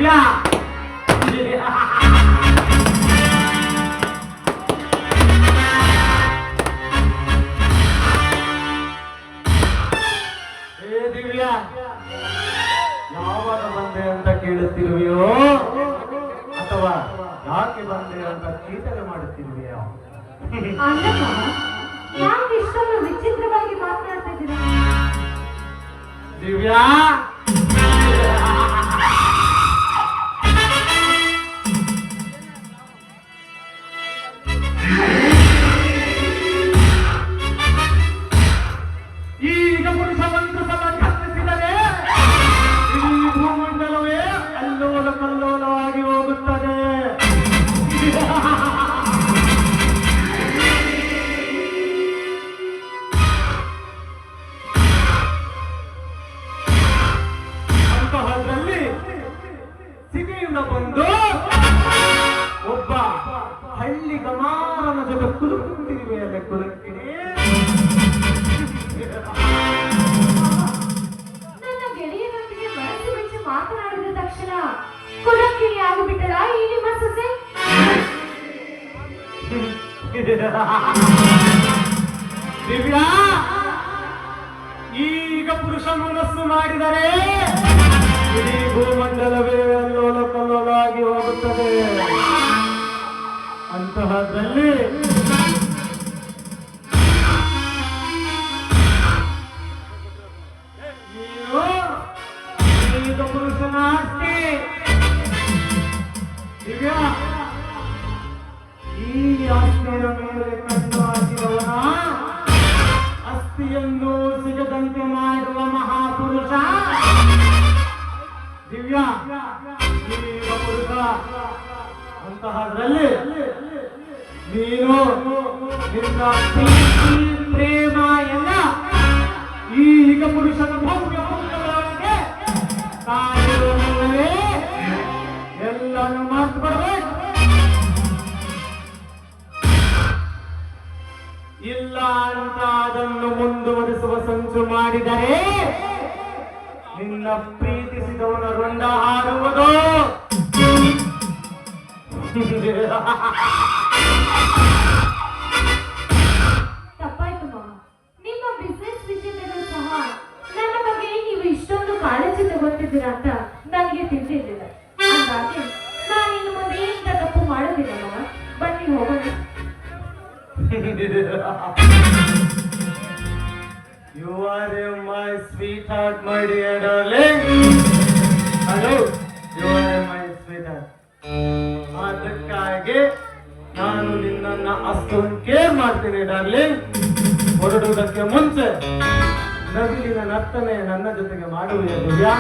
ದಿವ್ಯಾ ದಿವ್ಯಾ ಯಾವಾಗ ಬಂದೆ ಅಂತ ಕೇಳುತ್ತಿರುವೆಯೋ ಅಥವಾ ಯಾಕೆ ಬಂದೆ ಅಂತ ಕೀಟಲೆ ಮಾಡುತ್ತಿರುವೆಯೋ? ಯಾಕೆ ಇಷ್ಟೊಂದು ವಿಚಿತ್ರವಾಗಿ ಮಾತನಾಡ್ತಾ ಇದ್ದೀರಾ ದಿವ್ಯಾ? ಈಗ ಪುರುಷ ಮಂತ್ರವನ್ನು ಕತ್ತಿಸಿದರೆ ಈ ಭೂಮಂಡಲವೇ ಅಲ್ಲೋಲ ಕಲ್ಲೋಲವಾಗಿ ಹೋಗುತ್ತದೆ. ಅಂತಹದ್ರಲ್ಲಿ ಸಿಟಿಯಿಂದ ಬಂದು ಒಬ್ಬ ಹಳ್ಳಿ ಗಮಾರನ ಜೊತೆ ಕುಲುಕುತ್ತಿರುವೆಯಲ್ಲ ಕುಲುಕಿಣಿ. ನನ್ನ ಗೆಳೆಯರೊಂದಿಗೆ ಮನಸ್ಸು ಬಿಚ್ಚಿ ಮಾತನಾಡಿದ ತಕ್ಷಣ ಕುಲಕ್ಕಿಣಿ ಆಗಿಬಿಟ್ಟಳ ಈ ನಿಮ್ಮ ಸೊಸೆ? ದಿವ್ಯಾ, ಈಗ ಪುರುಷ ಮನಸ್ಸು ಮಾಡಿದರೆ ಇಡೀ ಭೂಮಂಡಲವೇ ಅಲ್ಲೋಲ ಕಲ್ಲೋಲಾಗಿ ಹೋಗುತ್ತದೆ. ಅಂತಹದ್ರಲ್ಲಿ ಈಗ ಪುರುಷನ ಆಸ್ತಿ. ದಿವ್ಯಾ, ಈ ಆಸ್ತಿಯ ಮೇಲೆ ಕಣ್ಣು ಹಾಕಿದವನ ಅಸ್ಥಿಯನ್ನು ಸಿಗದಂತೆ ಮಾಡುವ ಮಹಾಪುರುಷ ದಿವ್ಯಾ, ಈಗ ಪುರುಷ. ಅಂತಹದ್ರಲ್ಲಿ ನೀನು ನಿನ್ನ ಪ್ರೀತಿ ಪ್ರೇಮ ಎಲ್ಲ ಈಗ ಪುರುಷನ ಭವ್ಯ ಪುರುಷರೊಳಗೆ ಕಾಯಿರುವವೇ ಎಲ್ಲನೂ ಮಾತು ಬರಬೇಕು. ಇಲ್ಲ ಅಂತ ಅದನ್ನು ಮುಂದುವರಿಸುವ ಸಂಚು ಮಾಡಿದರೆ ನಿನ್ನ ಪ್ರೀತಿಸಿದವನ ರುಂಡ ಹಾರುವುದು. ತಪ್ಪಾಯ್ತು ಮಾಮ. ನಿಮ್ಮ ಬಿಸ್ನೆಸ್ ವಿಷಯದಲ್ಲೂ ಸಹ ನನ್ನ ಬಗ್ಗೆ ನೀವು ಇಷ್ಟೊಂದು ಕಾಳಜಿ ತಗೊಳ್ತಿದ್ದೀರಾ ಅಂತ ನನಗೆ ತಿಳಿದಿರಲಿಲ್ಲ. ಹಾಗಾಗಿ ನಾನು ಇನ್ನು ಮುಂದೆ ಎಂತ ತಪ್ಪು ಮಾಡೋದಿಲ್ಲ ಮಾಮ. ಬನ್ನಿ ಹೋಗೋಣ. You are my sweetheart, my dear darling. Hello, you are my sweetheart. ಅದಕ್ಕಾಗಿ ನಾನು ನಿನ್ನನ್ನ ಅಷ್ಟೊಂದು ಕೇರ್ ಮಾಡ್ತೀನಿ ಡಾರ್ಲಿಂಗ್. ಹೊರಡುವುದಕ್ಕೆ ಮುಂಚೆ ನವಿಲಿನ ನರ್ತನೆ ನನ್ನ ಜೊತೆಗೆ ಮಾಡುವೆಯ ದಿವ್ಯಾ?